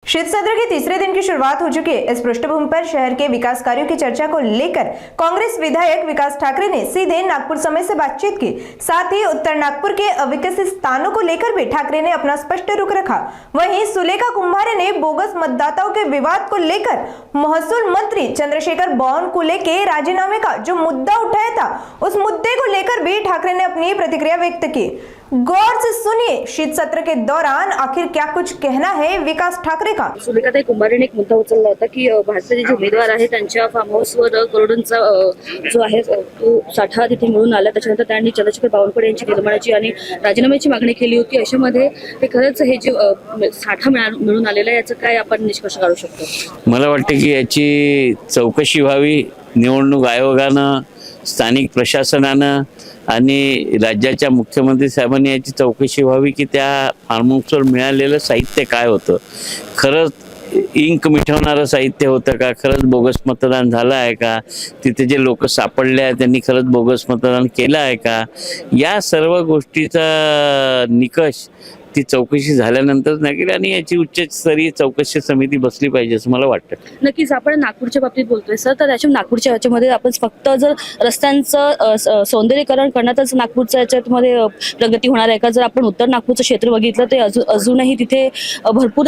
शीत सत्र के तीसरे दिन की शुरुआत हो चुकी है। इस पृष्ठभूमि पर शहर के विकास कार्यों की चर्चा को लेकर कांग्रेस विधायक विकास ठाकरे ने सीधे नागपुर समय से बातचीत की। साथ ही उत्तर नागपुर के अविकसित स्थानों को लेकर भी ठाकरे ने अपना स्पष्ट रुख रखा। वहीं सुलेखा कुंभारे ने बोगस मतदाताओं के विवाद को लेकर महसूल मंत्री चंद्रशेखर बावनकुले के राजीनामे का जो मुद्दा उठाया था, उस मुद्दे को लेकर भी ठाकरे ने अपनी प्रतिक्रिया व्यक्त की। गौर से सुनिए शीत सत्र के दौरान आखिर क्या कुछ कहना है विकास ठाकरे का। सुलेखाताई कुंभारेने एक मुद्दा उचलला होता की भाजपचे जे उमेदवार आहेत त्यांच्या फार्म हाऊसवर करोडोंचा जो आहे तो साठा तिथे मिळून आला। त्याच्यानंतर त्यांनी चंद्रशेखर बावनकुळे यांची निलंबनाची आणि राजीनाम्याची मागणी केली होती। अशामध्ये ते खरंच हे जे साठा मिळून आलेला याचा काय आपण निष्कर्ष काढू शकतो? मला वाटतं की याची चौकशी व्हावी। निवडणूक आयोगानं, स्थानिक प्रशासनानं आणि राज्याच्या मुख्यमंत्री साहेबांनी याची चौकशी व्हावी की त्या फार्म हाऊसवर मिळालेलं साहित्य काय होतं, खरंच इंक मिटवणारं साहित्य होतं का, खरंच बोगस मतदान झालं आहे का, तिथे जे लोक सापडले आहेत त्यांनी खरंच बोगस मतदान केलं आहे का, या सर्व गोष्टीचा निकष ती चौकशी झाल्यानंतर निघेल आणि याची उच्चस्तरीय चौकशी समिती बसली पाहिजे असं मला वाटतं। नक्कीच आपण नागपूरच्या बाबतीत बोलतोय सर, तर याच्या नागपूरच्या याच्यामध्ये आपण फक्त जर रस्त्यांचं सौंदर्यीकरण करण्यातच नागपूरच्या याच्यामध्ये प्रगती होणार आहे का? जर आपण उत्तर नागपूरचं क्षेत्र बघितलं तर अजूनही तिथे भरपूर